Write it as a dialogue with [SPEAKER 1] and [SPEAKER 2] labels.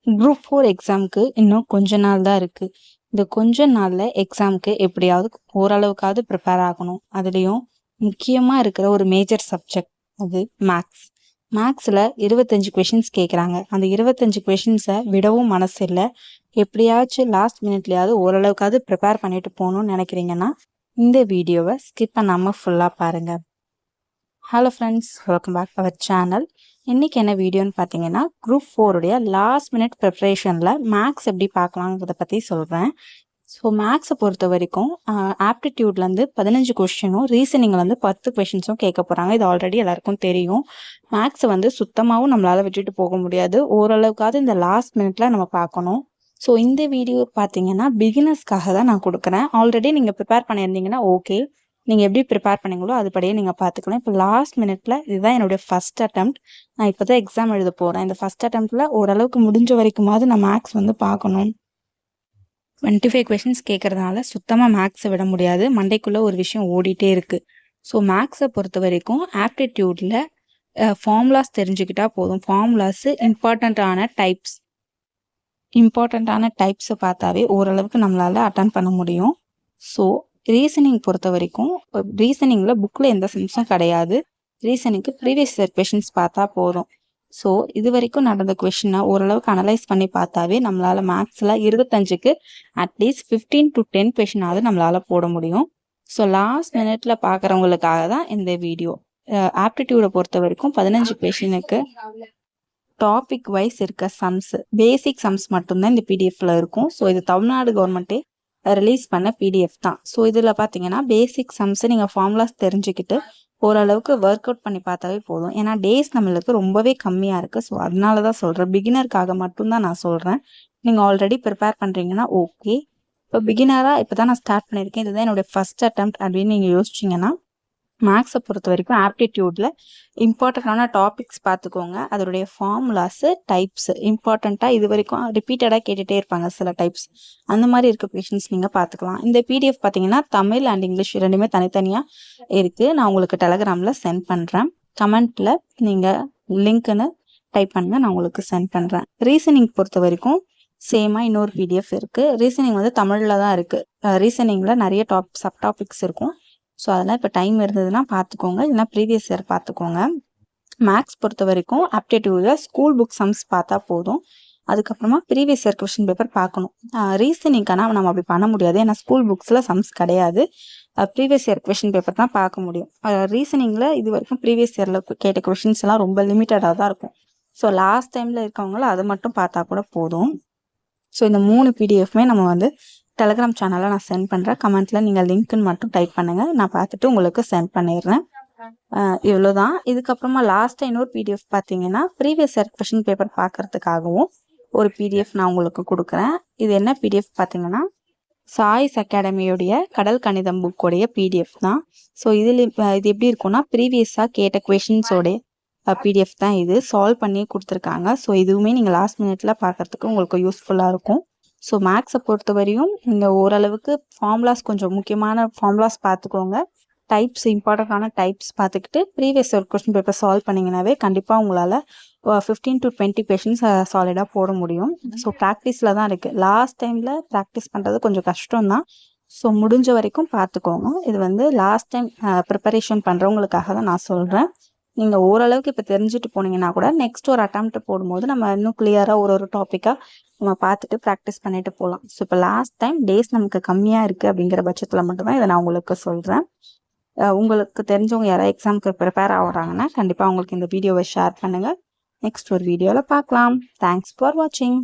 [SPEAKER 1] Group 4 எக்ஸாமுக்கு இன்னும் கொஞ்ச நாள் தான் இருக்கு. இந்த கொஞ்ச நாள்ல எக்ஸாமுக்கு எப்படியாவது ஓரளவுக்காவது ப்ரிப்பேர் ஆகணும். அதுலயும் முக்கியமா இருக்கிற ஒரு மேஜர் சப்ஜெக்ட் அது மேக்ஸ். மேக்ஸ்ல 25 கொஷின்ஸ் கேட்குறாங்க. அந்த 25 கொஷின்ஸை விடவும் மனசு இல்லை. எப்படியாச்சும் லாஸ்ட் மினிட்லயாவது ஓரளவுக்காவது ப்ரிப்பேர் பண்ணிட்டு போகணும்னு நினைக்கிறீங்கன்னா இந்த வீடியோவை ஸ்கிப் பண்ணாமல் ஃபுல்லாக பாருங்க. Hello friends, welcome back our channel. இன்றைக்கி என்ன வீடியோன்னு பார்த்தீங்கன்னா குரூப் 4 லாஸ்ட் மினிட் ப்ரிப்ரேஷனில் மேக்ஸ் எப்படி பார்க்கலாங்கிறத பற்றி சொல்கிறேன். ஸோ மேக்ஸை பொறுத்த வரைக்கும் ஆப்டிடியூட்லேருந்து 15 கொஷினும் ரீசனிங்லேருந்து 10 கொஷின்ஸும் கேட்க போகிறாங்க. இது ஆல்ரெடி எல்லாருக்கும் தெரியும். மேக்ஸை சுத்தமாகவும் நம்மளால் விட்டுட்டு போக முடியாது. ஓரளவுக்காவது இந்த லாஸ்ட் மினிட்ல நம்ம பார்க்கணும். ஸோ இந்த வீடியோ பார்த்தீங்கன்னா பிகினர்ஸ்க்காக தான் நான் கொடுக்குறேன். ஆல்ரெடி நீங்கள் ப்ரிப்பேர் பண்ணியிருந்தீங்கன்னா ஓகே, நீங்கள் எப்படி ப்ரிப்பேர் பண்ணீங்களோ அதுபடியே நீங்கள் பார்த்துக்கலாம். இப்போ லாஸ்ட் மினிட்ல இதுதான் என்னுடைய ஃபர்ஸ்ட் அட்டெம்ப்ட். நான் இப்போ தான் எக்ஸாம் எழுத போகிறேன். இந்த ஃபர்ஸ்ட் அட்டெம்ப்டில் ஓரளவுக்கு முடிஞ்ச வரைக்குமாவது நான் மேக்ஸ் பார்க்கணும். 25 கொஷின்ஸ் கேட்குறதுனால சுத்தமாக மேக்ஸை விட முடியாது. மண்டைக்குள்ளே ஒரு விஷயம் ஓடிட்டே இருக்குது. ஸோ மேக்ஸை பொறுத்த வரைக்கும் ஆப்டிடியூடில் ஃபார்முலாஸ் தெரிஞ்சுக்கிட்டா போதும். ஃபார்முலாஸு இம்பார்ட்டண்ட்டான டைப்ஸை பார்த்தாவே ஓரளவுக்கு நம்மளால் அட்டன் பண்ண முடியும். ஸோ ரீசனிங் பொறுத்த வரைக்கும் ரீசனிங்கில் புக்கில் எந்த சம்ஸும் கிடையாது. ரீசனிங்க்கு ப்ரீவியஸ் இயர் கொஷின்ஸ் பார்த்தா போதும். ஸோ இது வரைக்கும் நடந்த கொஷினை ஓரளவுக்கு அனலைஸ் பண்ணி பார்த்தாவே நம்மளால் மேக்ஸில் 25க்கு அட்லீஸ்ட் 15 to 10 கொஷினாவது நம்மளால் போட முடியும். ஸோ லாஸ்ட் மினிட்ல பார்க்குறவங்களுக்காக தான் இந்த வீடியோ. ஆப்டிடியூடை பொறுத்த வரைக்கும் 15 கொஷினுக்கு டாபிக் வைஸ் இருக்க சம்ஸ், பேசிக் சம்ஸ் மட்டும்தான் இந்த பிடிஎஃப்ல இருக்கும். ஸோ இது தமிழ்நாடு கவர்மெண்ட்டே ரிலீஸ் பண்ண பிடிஎஃப் தான். ஸோ இதில் பார்த்தீங்கன்னா பேசிக் சம்ஸை நீங்கள் ஃபார்முலாஸ் தெரிஞ்சுக்கிட்டு ஓரளவுக்கு ஒர்க் அவுட் பண்ணி பார்த்தாவே போதும். ஏன்னா டேஸ் நம்மளுக்கு ரொம்பவே கம்மியாக இருக்குது. ஸோ அதனால தான் சொல்கிறேன், பிகினருக்காக மட்டும்தான் நான் சொல்கிறேன். நீங்கள் ஆல்ரெடி ப்ரிப்பேர் பண்ணுறீங்கன்னா ஓகே. இப்போ பிகினராக இப்போ தான் நான் ஸ்டார்ட் பண்ணியிருக்கேன், இதுதான் என்னுடைய ஃபர்ஸ்ட் அட்டெம்ப்ட் அப்படின்னு நீங்கள் யோசிச்சிங்கன்னா மேக்ஸை பொறுத்த வரைக்கும் ஆப்டிடியூடில் இம்பார்ட்டண்ட்டான டாபிக்ஸ் பார்த்துக்கோங்க. அதோடைய ஃபார்முலாஸு, டைப்ஸு இம்பார்ட்டண்ட்டாக இது வரைக்கும் ரிப்பீட்டடாக கேட்டுகிட்டே இருப்பாங்க சில டைப்ஸ். அந்த மாதிரி இருக்க கொஷின்ஸ் நீங்கள் பார்த்துக்கலாம். இந்த பிடிஎஃப் பார்த்தீங்கன்னா தமிழ் அண்ட் இங்கிலீஷ் ரெண்டுமே தனித்தனியாக இருக்குது. நான் உங்களுக்கு டெலகிராமில் சென்ட் பண்ணுறேன். கமெண்ட்டில் நீங்கள் லிங்க்குன்னு டைப் பண்ணுங்க, நான் உங்களுக்கு சென்ட் பண்ணுறேன். ரீசனிங் பொறுத்த வரைக்கும் சேமாக இன்னொரு பிடிஎஃப் இருக்குது. ரீசனிங் தமிழில் தான் இருக்குது. ரீசனிங்கில் நிறைய சப் டாபிக்ஸ் இருக்கும். ஸோ அதெல்லாம் இப்போ டைம் இருந்ததுன்னா பார்த்துக்கோங்க, இல்லைனா ப்ரீவியஸ் இயர் பார்த்துக்கோங்க. மேக்ஸ் பொறுத்த வரைக்கும் ஆப்டிடியூடில் ஸ்கூல் புக் சம்ஸ் பார்த்தா போதும். அதுக்கப்புறமா ப்ரீவியஸ் இயர் கொஷின் பேப்பர் பார்க்கணும். ரீசனிங்கான நம்ம அப்படி பண்ண முடியாது, ஏன்னா ஸ்கூல் புக்ஸில் சம்ஸ் கிடையாது. ப்ரீவியஸ் இயர் கொஷின் பேப்பர் தான் பார்க்க முடியும். ரீசனிங்கில் இது வரைக்கும் ப்ரீவியஸ் இயரில் கேட்ட கொஷின்ஸ் எல்லாம் ரொம்ப லிமிட்டடாக தான் இருக்கும். ஸோ லாஸ்ட் டைமில் இருக்கவங்களும் அதை மட்டும் பார்த்தா கூட போதும். ஸோ இந்த 3 பிடிஎஃப்மே நம்ம டெலகிராம் சேனலில் நான் சென்ட் பண்ணுறேன். கமெண்ட்டில் நீங்கள் லிங்க்குன்னு மட்டும் டைப் பண்ணுங்கள், நான் பார்த்துட்டு உங்களுக்கு சென்ட் பண்ணிடுறேன். இவ்வளோதான். இதுக்கப்புறமா லாஸ்ட்டாக இன்னொரு பிடிஎஃப் பார்த்தீங்கன்னா ப்ரீவியஸ் இயர் கொஷின் பேப்பர் பார்க்குறதுக்காகவும் ஒரு பிடிஎஃப் நான் உங்களுக்கு கொடுக்குறேன். இது என்ன பிடிஎஃப் பார்த்தீங்கன்னா சாய்ஸ் அகாடமியோடைய கடல் கணிதம் புக்கோடைய பிடிஎஃப் தான். ஸோ இது எப்படி இருக்கும்னா ப்ரீவியஸாக கேட்ட கொஷின்ஸோடைய பிடிஎஃப் தான். இது சால்வ் பண்ணி கொடுத்துருக்காங்க. ஸோ இதுவுமே நீங்கள் லாஸ்ட் மினிட்ல பார்க்குறதுக்கு உங்களுக்கு யூஸ்ஃபுல்லாக இருக்கும். ஸோ மேக்ஸை பொறுத்த வரையும் நீங்கள் ஓரளவுக்கு ஃபார்முலாஸ், கொஞ்சம் முக்கியமான ஃபார்முலாஸ் பார்த்துக்கோங்க. டைப்ஸ், இம்பார்ட்டண்ட்டான டைப்ஸ் பார்த்துக்கிட்டு ப்ரீவியஸ் ஒரு கொஸ்டின் பேப்பர் சால்வ் பண்ணிங்கனாவே கண்டிப்பாக உங்களால் 15 to 20 கொஷின்ஸ் சாலிடாக போட முடியும். ஸோ ப்ராக்டிஸில் தான் இருக்குது. லாஸ்ட் டைமில் ப்ராக்டிஸ் பண்ணுறது கொஞ்சம் கஷ்டம்தான். ஸோ முடிஞ்ச வரைக்கும் பார்த்துக்கோங்க. இது லாஸ்ட் டைம் ப்ரிப்பரேஷன் பண்ணுறவங்களுக்காக தான் நான் சொல்கிறேன். நீங்கள் ஓரளவுக்கு இப்போ தெரிஞ்சுட்டு போனீங்கன்னா கூட நெக்ஸ்ட் ஒரு அட்டெம்ப்ட் போடும்போது நம்ம இன்னும் கிளியராக ஒரு டாப்பிக்காக நம்ம பார்த்துட்டு ப்ராக்டிஸ் பண்ணிட்டு போகலாம். ஸோ இப்போ லாஸ்ட் டைம் டேஸ் நமக்கு கம்மியாக இருக்குது அப்படிங்கிற பட்சத்தில் மட்டும்தான் இதை நான் உங்களுக்கு சொல்கிறேன். உங்களுக்கு தெரிஞ்சவங்க யாராவது எக்ஸாமுக்கு ப்ரிப்பேர் ஆகுறாங்கன்னா கண்டிப்பாக உங்களுக்கு இந்த வீடியோவை ஷேர் பண்ணுங்கள். நெக்ஸ்ட் ஒரு வீடியோவில் பார்க்கலாம். தேங்க்ஸ் ஃபார் வாட்சிங்.